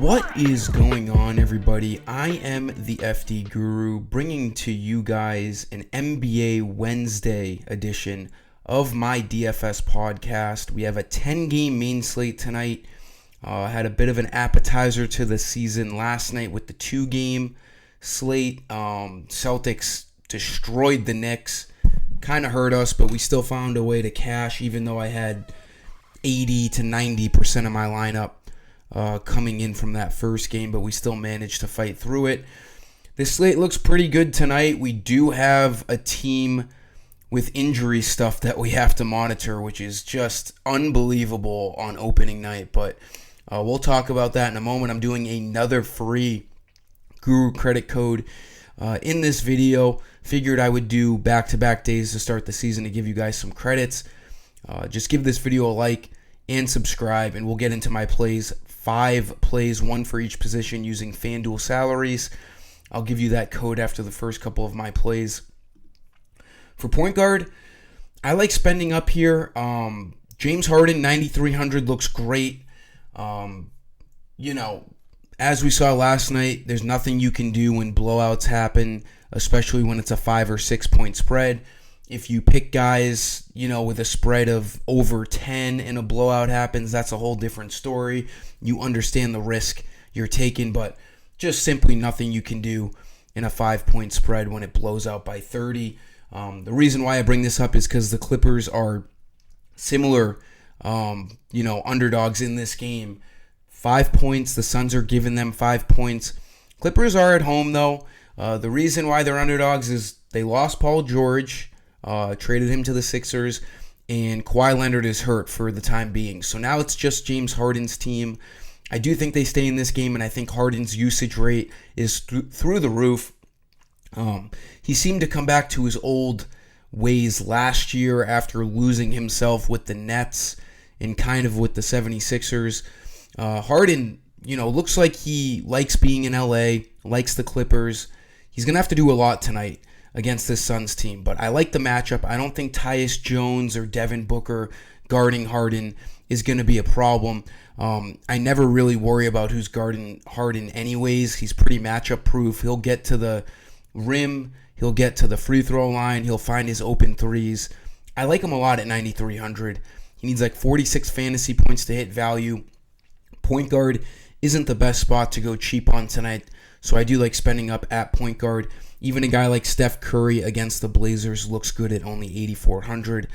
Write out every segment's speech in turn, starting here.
What is going on, everybody? I am the FDGURU, bringing to you guys an NBA Wednesday edition of my DFS podcast. We have a 10-game main slate tonight. Had a bit of an appetizer to the season last night with the 2-game slate. Celtics destroyed the Knicks. Kind of hurt us, but we still found a way to cash, even though I had 80 to 90% of my lineup coming in from that first game, but we still managed to fight through it. This slate looks pretty good tonight. We do have a team with injury stuff that we have to monitor, which is just unbelievable on opening night, but we'll talk about that in a moment. I'm doing another free Guru credit code in this video. Figured I would do back-to-back days to start the season to give you guys some credits. Just give this video a like and subscribe, and we'll get into my plays. 5 plays, 1 for each position using FanDuel salaries. I'll give you that code after the first couple of my plays. For point guard, I like spending up here. James Harden, 9,300 looks great. As we saw last night, there's nothing you can do when blowouts happen, especially when it's a 5 or 6 point spread. If you pick guys, with a spread of over 10 and a blowout happens, that's a whole different story. You understand the risk you're taking, but just simply nothing you can do in a 5-point spread when it blows out by 30. The reason why I bring this up is because the Clippers are similar, underdogs in this game. 5 points, the Suns are giving them 5 points. Clippers are at home, though. The reason why they're underdogs is they lost Paul George, traded him to the Sixers, and Kawhi Leonard is hurt for the time being. So now it's just James Harden's team. I do think they stay in this game, and I think Harden's usage rate is through the roof. He seemed to come back to his old ways last year after losing himself with the Nets and kind of with the 76ers. Harden, looks like he likes being in LA, likes the Clippers. He's going to have to do a lot tonight against this Suns team, but I like the matchup. I don't think Tyus Jones or Devin Booker guarding Harden is going to be a problem. I never really worry about who's guarding Harden anyways. He's pretty matchup proof. He'll get to the rim. He'll get to the free throw line. He'll find his open threes. I like him a lot at 9,300. He needs like 46 fantasy points to hit value. Point guard isn't the best spot to go cheap on tonight, so I do like spending up at point guard. Even a guy like Steph Curry against the Blazers looks good at only 8,400.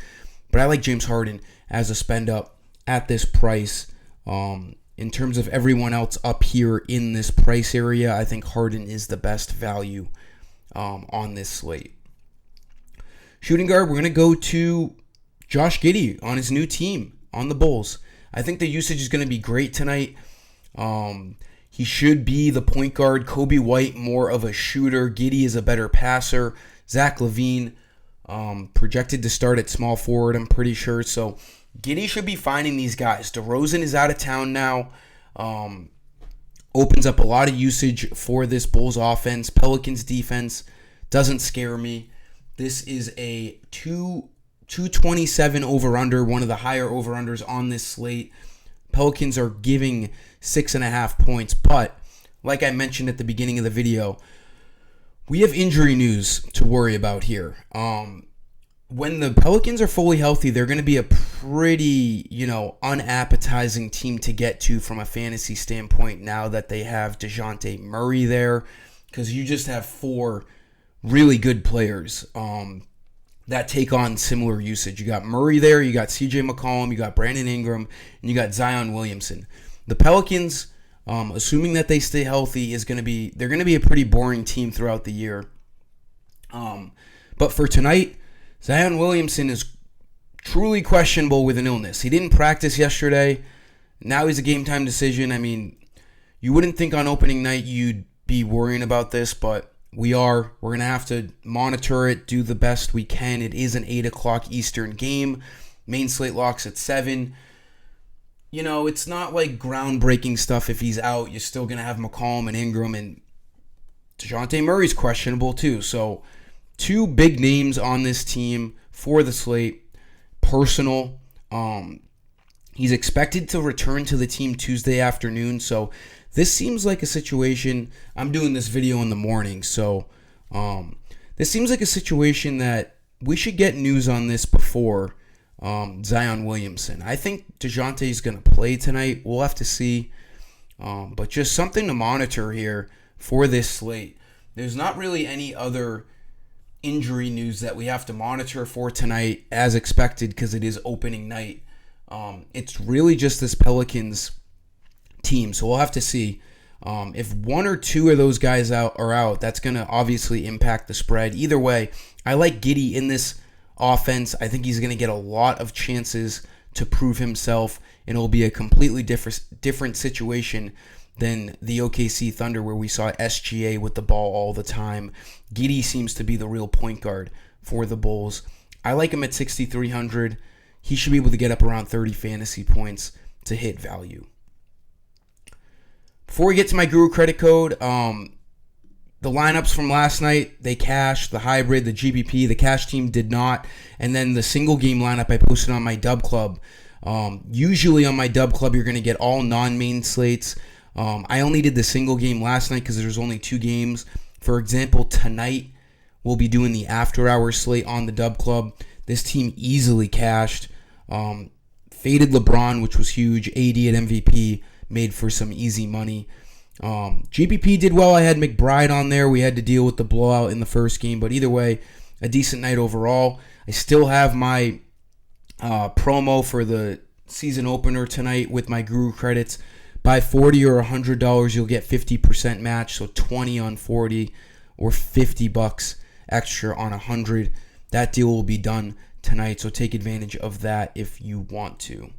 But I like James Harden as a spend up at this price. In terms of everyone else up here in this price area, I think Harden is the best value on this slate. Shooting guard, we're going to go to Josh Giddy on his new team on the Bulls. I think the usage is going to be great tonight. He should be the point guard. Kobe White, more of a shooter. Giddy is a better passer. Zach LaVine, projected to start at small forward, I'm pretty sure. So Giddy should be finding these guys. DeRozan is out of town now. Opens up a lot of usage for this Bulls offense. Pelicans defense doesn't scare me. This is a 227 over-under, one of the higher over-unders on this slate. Pelicans are giving 6.5 points, but like I mentioned at the beginning of the video, we have injury news to worry about here. When the Pelicans are fully healthy, they're going to be a pretty, unappetizing team to get to from a fantasy standpoint now that they have DeJounte Murray there, because you just have 4 really good players that take on similar usage. You got Murray there, you got CJ McCollum, you got Brandon Ingram, and you got Zion Williamson. The Pelicans, assuming that they stay healthy, they're going to be a pretty boring team throughout the year. But for tonight, Zion Williamson is truly questionable with an illness. He didn't practice yesterday. Now he's a game time decision. I mean, you wouldn't think on opening night you'd be worrying about this, but we are. We're going to have to monitor it, do the best we can. It is an 8 o'clock Eastern game. Main slate locks at 7. It's not like groundbreaking stuff. If he's out, you're still going to have McCollum and Ingram, and DeJounte Murray's questionable too. So 2 big names on this team for the slate. Personal. He's expected to return to the team Tuesday afternoon, so this seems like a situation. I'm doing this video in the morning, so this seems like a situation that we should get news on this before Zion Williamson. I think DeJounte is going to play tonight. We'll have to see. But just something to monitor here for this slate. There's not really any other injury news that we have to monitor for tonight as expected because it is opening night. It's really just this Pelicans team. So we'll have to see. If one or two of those guys are out, that's going to obviously impact the spread. Either way, I like Giddy in this offense. I think he's going to get a lot of chances to prove himself, and it'll be a completely different situation than the OKC Thunder where we saw SGA with the ball all the time. Giddy seems to be the real point guard for the Bulls. I like him at 6,300. He should be able to get up around 30 fantasy points to hit value. Before we get to my Guru credit code, the lineups from last night, they cashed. The hybrid, the GBP, the cash team did not. And then the single game lineup I posted on my Dub Club. Usually on my Dub Club, you're going to get all non-main slates. I only did the single game last night because there's only 2 games. For example, tonight we'll be doing the after-hour slate on the Dub Club. This team easily cashed. Faded LeBron, which was huge. AD at MVP made for some easy money. GPP did well. I had McBride on there. We had to deal with the blowout in the first game, but either way, a decent night overall. I still have my promo for the season opener tonight with my Guru credits. Buy $40 or $100, you'll get 50% match, so 20 on 40 or $50 extra on 100. That deal will be done tonight, so take advantage of that if you want to.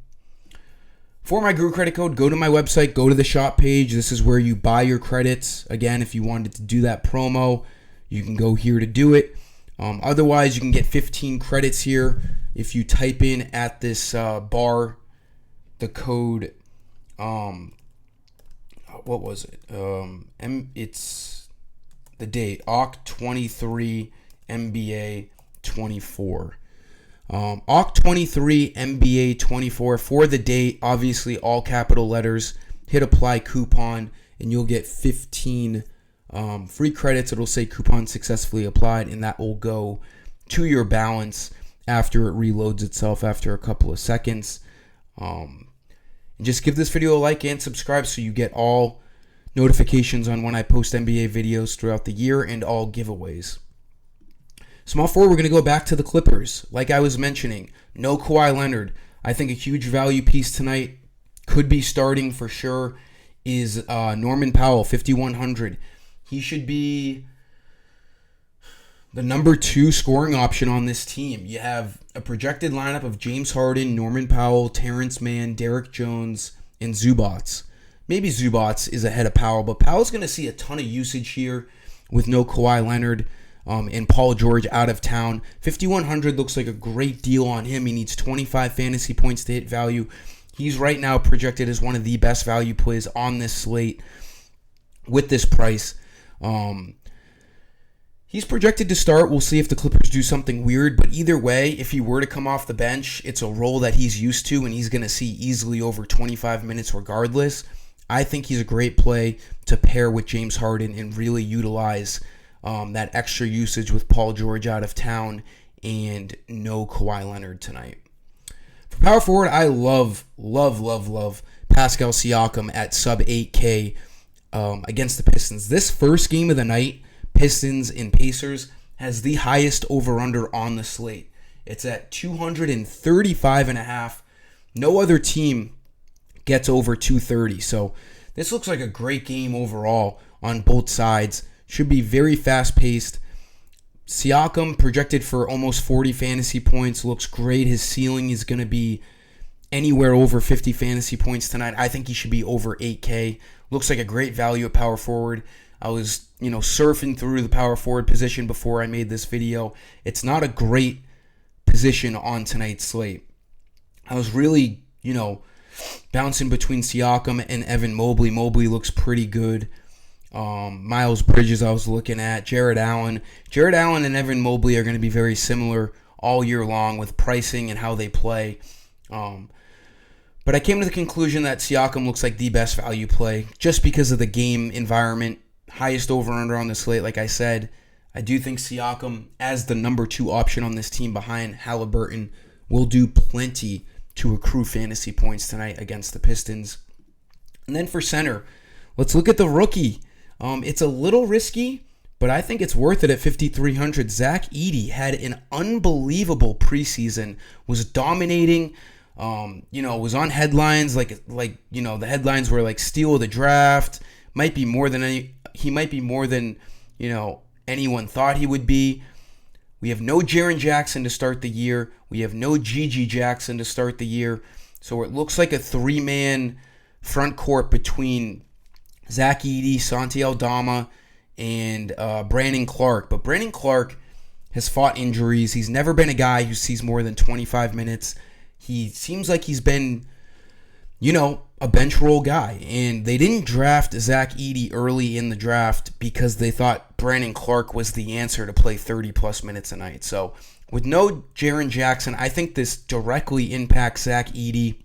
For my Guru credit code, go to my website, go to the shop page. This is where you buy your credits. Again, if you wanted to do that promo, you can go here to do it. Otherwise, you can get 15 credits here if you type in at this bar the code. What was it? It's the date OC23 MBA 24. OC23 MBA 24 for the date. Obviously, all capital letters. Hit apply coupon, and you'll get 15 free credits. It'll say coupon successfully applied, and that will go to your balance after it reloads itself after a couple of seconds. And just give this video a like and subscribe so you get all notifications on when I post NBA videos throughout the year and all giveaways. Small forward, we're going to go back to the Clippers. Like I was mentioning, no Kawhi Leonard. I think a huge value piece tonight, could be starting for sure, is Norman Powell, 5,100. He should be the number 2 scoring option on this team. You have a projected lineup of James Harden, Norman Powell, Terrence Mann, Derek Jones, and Zubats. Maybe Zubats is ahead of Powell, but Powell's going to see a ton of usage here with no Kawhi Leonard and Paul George out of town. 5,100 looks like a great deal on him. He needs 25 fantasy points to hit value. He's right now projected as one of the best value plays on this slate with this price. He's projected to start. We'll see if the Clippers do something weird, but either way, if he were to come off the bench, it's a role that he's used to, and he's going to see easily over 25 minutes regardless. I think he's a great play to pair with James Harden and really utilize that extra usage with Paul George out of town and no Kawhi Leonard tonight. For power forward, I love Pascal Siakam at sub 8K against the Pistons. This first game of the night, Pistons and Pacers, has the highest over-under on the slate. It's at 235.5. No other team gets over 230. So this looks like a great game overall on both sides. Should be very fast-paced. Siakam projected for almost 40 fantasy points. Looks great. His ceiling is going to be anywhere over 50 fantasy points tonight. I think he should be over 8K. Looks like a great value at power forward. I was, surfing through the power forward position before I made this video. It's not a great position on tonight's slate. I was really, bouncing between Siakam and Evan Mobley. Mobley looks pretty good. Miles Bridges I was looking at. Jared Allen. Jared Allen and Evan Mobley are going to be very similar all year long with pricing and how they play. But But I came to the conclusion that Siakam looks like the best value play just because of the game environment. Highest over-under on the slate, like I said. I do think Siakam, as the number 2 option on this team behind Halliburton, will do plenty to accrue fantasy points tonight against the Pistons. And then for center, let's look at the rookie. It's a little risky, but I think it's worth it at 5,300. Zach Edey had an unbelievable preseason, was dominating. Was on headlines like the headlines were like steal of the draft. He might be more than anyone thought he would be. We have no Jaren Jackson to start the year. We have no Gigi Jackson to start the year. So it looks like a 3-man front court between Zach Edey, Santi Aldama, and Brandon Clark. But Brandon Clark has fought injuries. He's never been a guy who sees more than 25 minutes. He seems like he's been, a bench role guy. And they didn't draft Zach Edey early in the draft because they thought Brandon Clark was the answer to play 30-plus minutes a night. So with no Jaren Jackson, I think this directly impacts Zach Edey.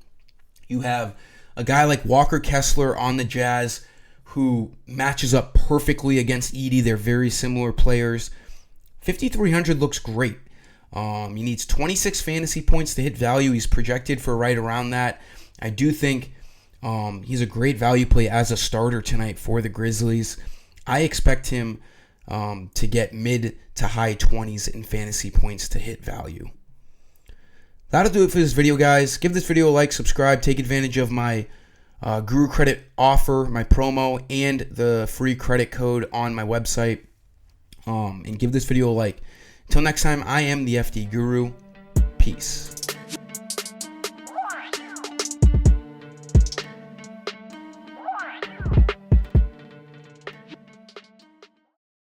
You have a guy like Walker Kessler on the Jazz who matches up perfectly against Edey. They're very similar players. 5,300 looks great. He needs 26 fantasy points to hit value. He's projected for right around that. I do think he's a great value play as a starter tonight for the Grizzlies. I expect him to get mid to high 20s in fantasy points to hit value. That'll do it for this video, guys. Give this video a like, subscribe, take advantage of my Guru credit offer, my promo, and the free credit code on my website. And give this video a like. Until next time, I am the FD Guru. Peace.